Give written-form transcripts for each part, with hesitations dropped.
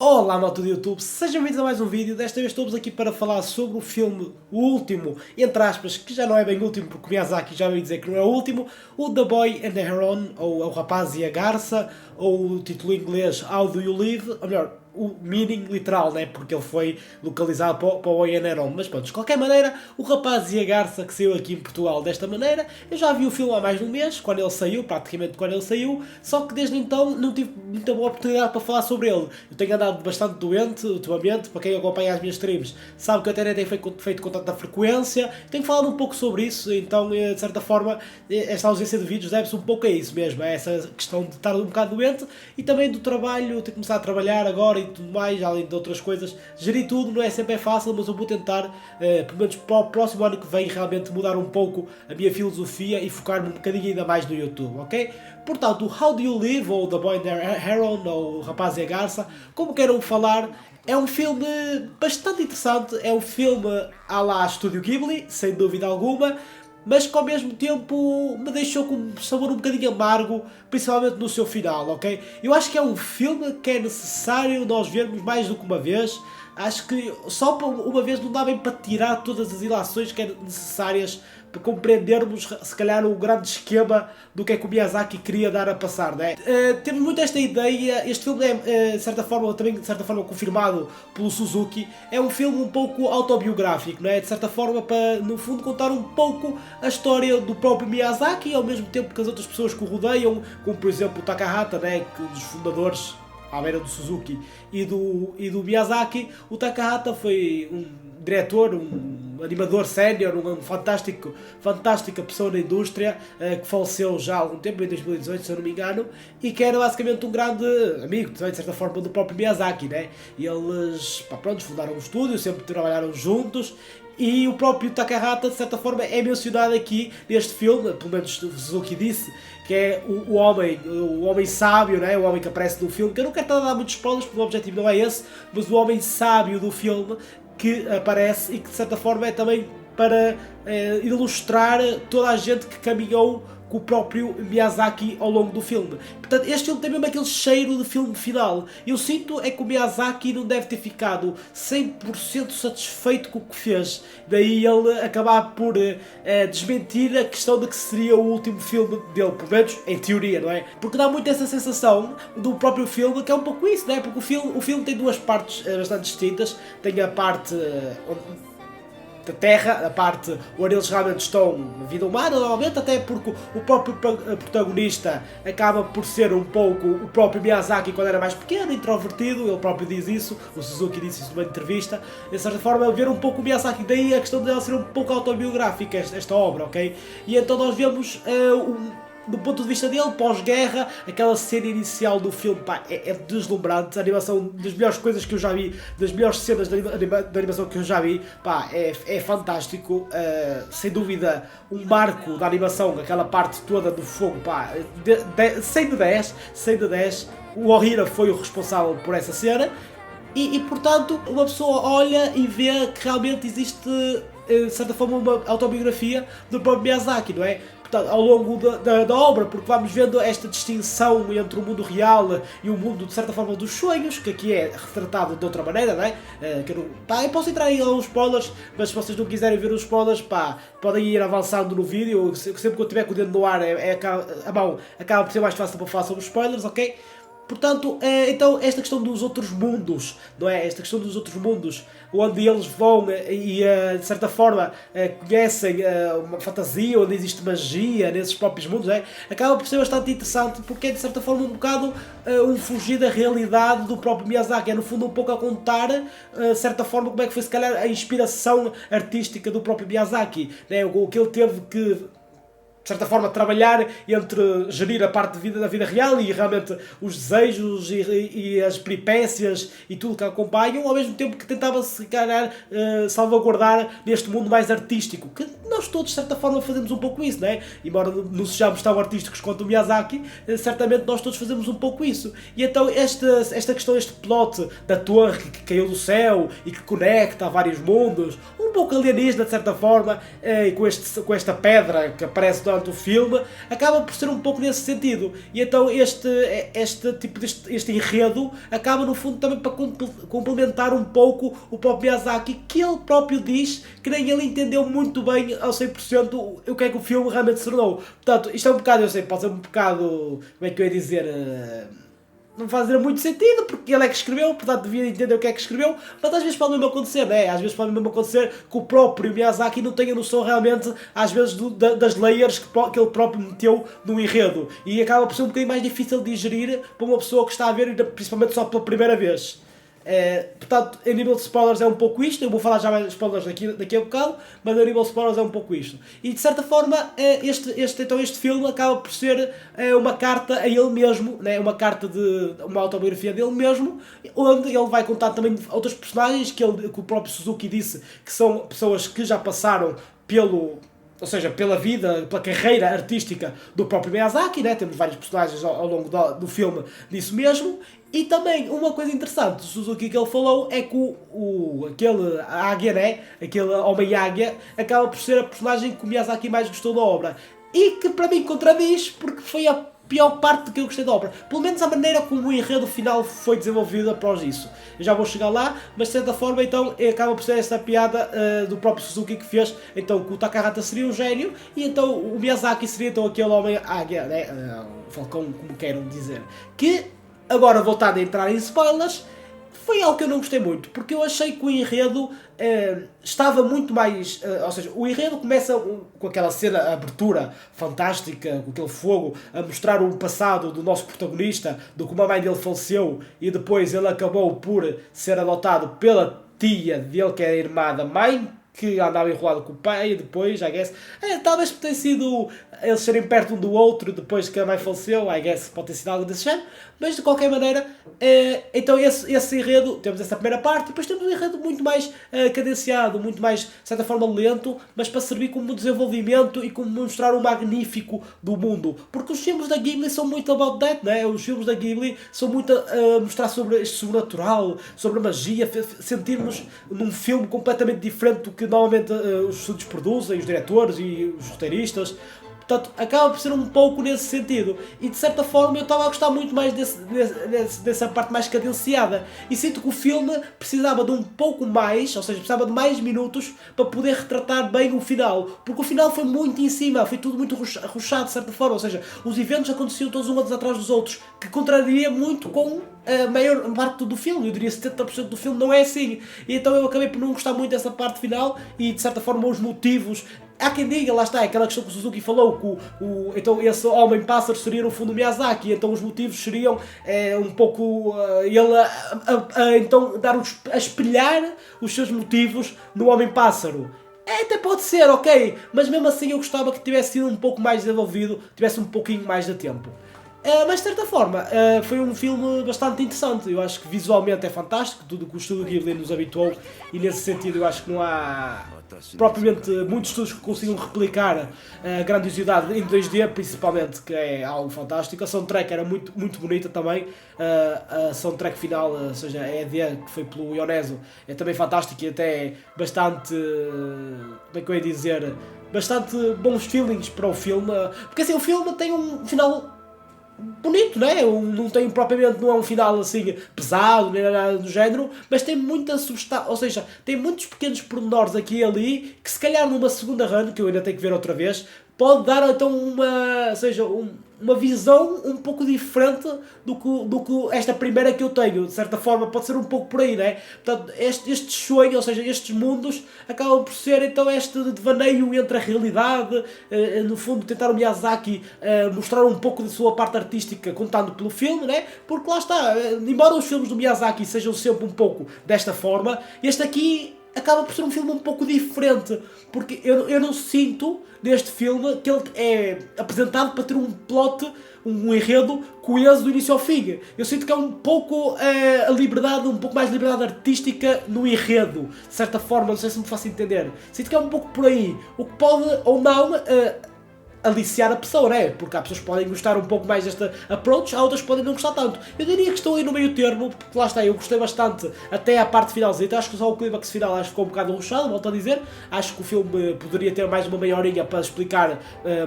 Olá malta do YouTube, sejam bem-vindos a mais um vídeo. Desta vez estou-vos aqui para falar sobre o filme, o último, entre aspas, que já não é bem o último porque o Miyazaki já veio dizer que não é o último, o The Boy and the Heron, ou O Rapaz e a Garça, ou o título em inglês How Do You Live, ou melhor, o meaning literal, né? Porque ele foi localizado para o Boy and the Heron. Mas pronto, de qualquer maneira, o Rapaz e a Garça que saiu aqui em Portugal desta maneira, eu já vi o filme há mais de um mês, quando ele saiu, praticamente quando ele saiu, só que desde então não tive muita boa oportunidade para falar sobre ele. Eu tenho andado bastante doente ultimamente, para quem acompanha as minhas streams sabe que eu até nem tenho feito com tanta frequência, tenho falado um pouco sobre isso, então de certa forma esta ausência de vídeos deve-se um pouco a isso mesmo, a essa questão de estar um bocado doente e também do trabalho, ter começado a trabalhar agora e tudo mais, além de outras coisas. Gerir tudo não é sempre fácil, mas eu vou tentar, pelo menos para o próximo ano que vem, realmente mudar um pouco a minha filosofia e focar-me um bocadinho ainda mais no YouTube, ok? Portanto, o How Do You Live, ou The Boy and the Heron, ou O Rapaz e a Garça, como queiram falar, é um filme bastante interessante, é um filme à la Estúdio Ghibli, sem dúvida alguma, mas que ao mesmo tempo me deixou com um sabor um bocadinho amargo, principalmente no seu final, ok? Eu acho que é um filme que é necessário nós vermos mais do que uma vez. Acho que só por uma vez não dá bem para tirar todas as ilações que eram necessárias para compreendermos, se calhar, o grande esquema do que é que o Miyazaki queria dar a passar, não é? Temos muito esta ideia, este filme é, de certa forma, também de certa forma confirmado pelo Suzuki, é um filme um pouco autobiográfico, não é? De certa forma, para, no fundo, contar um pouco a história do próprio Miyazaki, ao mesmo tempo que as outras pessoas que o rodeiam, como, por exemplo, o Takahata, né? Que um dos fundadores à beira do Suzuki e do Miyazaki. O Takahata foi um diretor, um animador sénior, fantástica pessoa na indústria, que faleceu já há algum tempo, em 2018, se eu não me engano, e que era basicamente um grande amigo, de certa forma, do próprio Miyazaki, né? E eles, pronto, fundaram um estúdio, sempre trabalharam juntos. E o próprio Takahata, de certa forma, é mencionado aqui neste filme, pelo menos o Suzuki disse, que é o homem sábio, né? O homem que aparece no filme, que eu não quero estar a dar muitos spoilers, porque o objetivo não é esse, mas o homem sábio do filme que aparece e que de certa forma é também para ilustrar toda a gente que caminhou com o próprio Miyazaki ao longo do filme. Portanto, este filme tem mesmo aquele cheiro de filme final. Eu sinto é que o Miyazaki não deve ter ficado 100% satisfeito com o que fez. Daí ele acabar por desmentir a questão de que seria o último filme dele, pelo menos em teoria, não é? Porque dá muito essa sensação do próprio filme, que é um pouco isso, não é? Porque o filme tem duas partes bastante distintas. Tem a parte da Terra, a parte onde eles realmente estão na vida humana, normalmente, até porque o próprio protagonista acaba por ser um pouco o próprio Miyazaki quando era mais pequeno, introvertido, ele próprio diz isso, o Suzuki disse isso numa entrevista, de certa forma, ver um pouco o Miyazaki, daí a questão dela ser um pouco autobiográfica, esta obra, ok? E então nós vemos do ponto de vista dele, pós-guerra, aquela cena inicial do filme, pá, é deslumbrante, a animação, das melhores coisas que eu já vi, das melhores cenas de animação que eu já vi, pá, é fantástico, sem dúvida, um marco da animação, aquela parte toda do fogo, pá, 100 de 10, 100 de 10, o Ohira foi o responsável por essa cena, e portanto, uma pessoa olha e vê que realmente existe, de certa forma, uma autobiografia do próprio Miyazaki, não é? Portanto, ao longo da obra, porque vamos vendo esta distinção entre o mundo real e o mundo, de certa forma, dos sonhos, que aqui é retratado de outra maneira, não é? Eu posso entrar em alguns spoilers, mas se vocês não quiserem ver os spoilers, pá, podem ir avançando no vídeo, sempre que eu tiver com o dedo no ar, a mão acaba por ser mais fácil para falar sobre os spoilers, ok? Portanto, então esta questão dos outros mundos, não é? Esta questão dos outros mundos, onde eles vão e de certa forma conhecem uma fantasia, onde existe magia nesses próprios mundos, é? Acaba por ser bastante interessante porque é de certa forma um bocado um fugir da realidade do próprio Miyazaki, é no fundo um pouco a contar de certa forma como é que foi se calhar a inspiração artística do próprio Miyazaki, né? O que ele teve que, de certa forma, trabalhar entre gerir a parte da vida real e realmente os desejos e as peripécias e tudo que acompanham, ao mesmo tempo que tentava se calhar salvaguardar neste mundo mais artístico, que nós todos de certa forma fazemos um pouco isso, não é? Embora não sejamos tão artísticos quanto o Miyazaki, certamente nós todos fazemos um pouco isso. E então esta questão, este plot da torre que caiu do céu e que conecta a vários mundos, um pouco alienígena de certa forma, com esta pedra que aparece durante o filme, acaba por ser um pouco nesse sentido. E então este enredo acaba no fundo também para complementar um pouco o próprio Miyazaki, que ele próprio diz que nem ele entendeu muito bem ao 100% o que é que o filme realmente se tornou. Portanto, isto é um bocado, eu sei, pode ser um bocado, como é que eu ia dizer, não faz muito sentido, porque ele é que escreveu, portanto devia entender o que é que escreveu, mas às vezes pode mesmo acontecer, né? Às vezes pode mesmo acontecer que o próprio Miyazaki não tenha noção realmente, às vezes, das layers que ele próprio meteu no enredo, e acaba por ser um bocadinho mais difícil de digerir para uma pessoa que está a ver, principalmente só pela primeira vez. Portanto, a nível de spoilers é um pouco isto, eu vou falar já mais de spoilers daqui a bocado, mas a nível de spoilers é um pouco isto. E de certa forma, este filme acaba por ser uma carta a ele mesmo, né? Uma autobiografia dele mesmo, onde ele vai contar também outros personagens que o próprio Suzuki disse que são pessoas que já passaram ou seja, pela vida, pela carreira artística do próprio Miyazaki, né? Temos vários personagens ao longo do filme disso mesmo. E também, uma coisa interessante do Suzuki que ele falou é que aquele águia, né? Aquele homem-águia, acaba por ser a personagem que o Miyazaki mais gostou da obra. E que para mim contradiz, porque foi a pior parte que eu gostei da obra. Pelo menos a maneira como o enredo final foi desenvolvido após isso. Eu já vou chegar lá, mas de certa forma então acaba por ser essa piada do próprio Suzuki que fez então que o Takahata seria um gênio e então o Miyazaki seria então aquele homem águia, né? O falcão, como queiram dizer. Que, agora voltando a entrar em spoilers, foi algo que eu não gostei muito, porque eu achei que o enredo estava muito mais... ou seja, o enredo começa com aquela cena, a abertura fantástica, com aquele fogo, a mostrar o passado do nosso protagonista, do como a mãe dele faleceu, e depois ele acabou por ser adotado pela tia dele, que é a irmã da mãe, que andava enrolado com o pai, e depois, I guess, talvez tenha sido eles serem perto um do outro depois que a mãe faleceu, I guess, pode ter sido algo desse género, mas de qualquer maneira, então esse enredo, temos essa primeira parte, e depois temos um enredo muito mais cadenciado, muito mais, de certa forma, lento, mas para servir como desenvolvimento e como mostrar o magnífico do mundo, porque os filmes da Ghibli são muito about that, né? Os filmes da Ghibli são muito a mostrar sobre este sobrenatural, sobre a magia, sentirmos num filme completamente diferente do que normalmente os estúdios produzem, os diretores e os roteiristas. Portanto, acaba por ser um pouco nesse sentido. E de certa forma eu estava a gostar muito mais dessa parte mais cadenciada. E sinto que o filme precisava de um pouco mais, ou seja, precisava de mais minutos para poder retratar bem o final. Porque o final foi muito em cima, foi tudo muito arrochado de certa forma. Ou seja, os eventos aconteciam todos uns atrás dos outros, que contraria muito com a maior parte do filme. Eu diria 70% do filme não é assim. E então eu acabei por não gostar muito dessa parte final e de certa forma os motivos. Há quem diga, lá está, aquela questão que o Suzuki falou, que então esse homem-pássaro seria no fundo o Miyazaki, então os motivos seriam um pouco ele então a espelhar os seus motivos no homem-pássaro. Até pode ser, ok, mas mesmo assim eu gostava que tivesse sido um pouco mais desenvolvido, tivesse um pouquinho mais de tempo. Mas de certa forma, foi um filme bastante interessante. Eu acho que visualmente é fantástico, tudo que o estúdio Ghibli nos habituou, e nesse sentido eu acho que não há propriamente muitos estudos que consigam replicar a grandiosidade em 2D, principalmente, que é algo fantástico. A soundtrack era muito, muito bonita também. A soundtrack final, ou seja, a ED, que foi pelo Yonezo, é também fantástico e até bastante, como é que eu ia dizer, bastante bons feelings para o filme. Porque assim, o filme tem um final bonito, né? Não tem propriamente, não é um final assim pesado, nem nada do género, mas tem muita substância, ou seja, tem muitos pequenos pormenores aqui e ali, que se calhar numa segunda run, que eu ainda tenho que ver outra vez, pode dar então uma visão um pouco diferente do que esta primeira que eu tenho. De certa forma pode ser um pouco por aí, né? Portanto, estes sonhos, ou seja, estes mundos acabam por ser então este devaneio entre a realidade, no fundo tentar o Miyazaki mostrar um pouco da sua parte artística contando pelo filme, né? Porque lá está, embora os filmes do Miyazaki sejam sempre um pouco desta forma, este aqui acaba por ser um filme um pouco diferente, porque eu não sinto neste filme que ele é apresentado para ter um plot, um enredo coeso do início ao fim. Eu sinto que é um pouco a liberdade, um pouco mais de liberdade artística no enredo, de certa forma, não sei se me faço entender. Sinto que é um pouco por aí, o que pode ou não aliciar a pessoa, né? Porque há pessoas que podem gostar um pouco mais desta approach, há outras que podem não gostar tanto. Eu diria que estou aí no meio termo, porque lá está, eu gostei bastante até à parte finalzinha. Acho que só o clímax final acho que ficou um bocado rushado, volto a dizer. Acho que o filme poderia ter mais uma meia horinha para explicar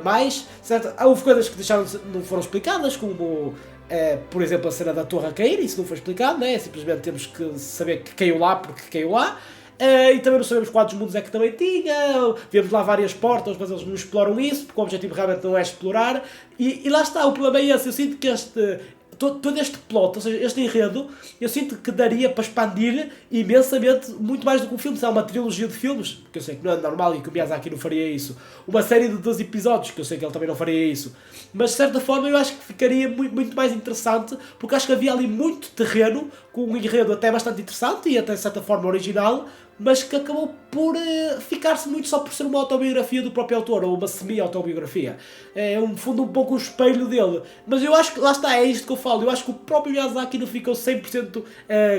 mais, certo? Houve coisas que não foram explicadas, como por exemplo a cena da torre a cair, isso não foi explicado, né? Simplesmente temos que saber que caiu lá porque caiu lá. E também não sabemos quantos mundos é que também tinha, vemos lá várias portas, mas eles não exploram isso, porque o objetivo realmente não é explorar, e lá está, o problema é esse, eu sinto que todo este plot, ou seja, este enredo, eu sinto que daria para expandir imensamente, muito mais do que um filme, se é uma trilogia de filmes, porque eu sei que não é normal e que o Miyazaki não faria isso, uma série de 12 episódios, que eu sei que ele também não faria isso, mas de certa forma eu acho que ficaria muito mais interessante, porque acho que havia ali muito terreno, com um enredo até bastante interessante e até de certa forma original, mas que acabou por ficar-se muito só por ser uma autobiografia do próprio autor, ou uma semi-autobiografia. É, no fundo, um pouco o espelho dele. Mas eu acho que, lá está, é isto que eu falo, eu acho que o próprio Miyazaki não ficou 100%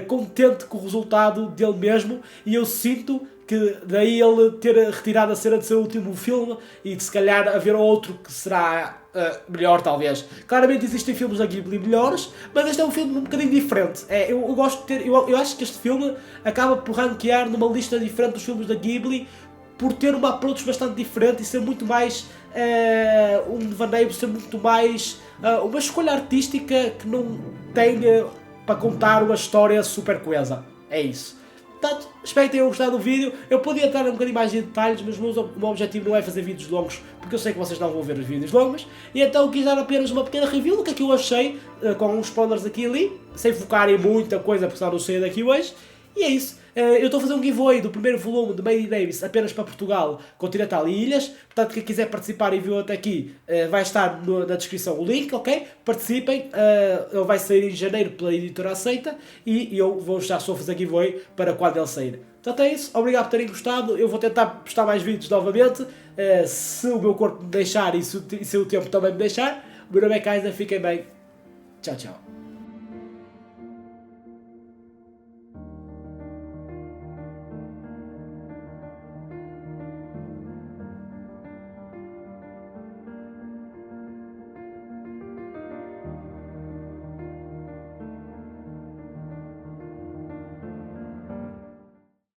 contente com o resultado dele mesmo, e eu sinto que daí ele ter retirado a cena de seu último filme e de se calhar haver outro que será melhor, talvez. Claramente existem filmes da Ghibli melhores, mas este é um filme um bocadinho diferente. Eu gosto de ter, eu acho que este filme acaba por ranquear numa lista diferente dos filmes da Ghibli, por ter uma approach bastante diferente e ser muito mais um devaneio, ser muito mais uma escolha artística que não tem para contar uma história super coesa. É isso. Portanto, espero que tenham gostado do vídeo. Eu podia entrar um bocadinho mais em detalhes, mas o meu objetivo não é fazer vídeos longos, porque eu sei que vocês não vão ver os vídeos longos. E então quis dar apenas uma pequena review do que é que eu achei, com uns spoilers aqui e ali, sem focar em muita coisa, porque senão não saio daqui hoje. E é isso. Eu estou a fazer um giveaway do primeiro volume de Made in Davis apenas para Portugal, Continental e Ilhas. Portanto, quem quiser participar e viu até aqui, vai estar na descrição o link, ok? Participem. Ele vai sair em janeiro pela editora Aceita e eu vou já só fazer giveaway para quando ele sair. Portanto é isso. Obrigado por terem gostado. Eu vou tentar postar mais vídeos novamente, se o meu corpo me deixar e se o tempo também me deixar. O meu nome é Kaiser. Fiquem bem. Tchau, tchau.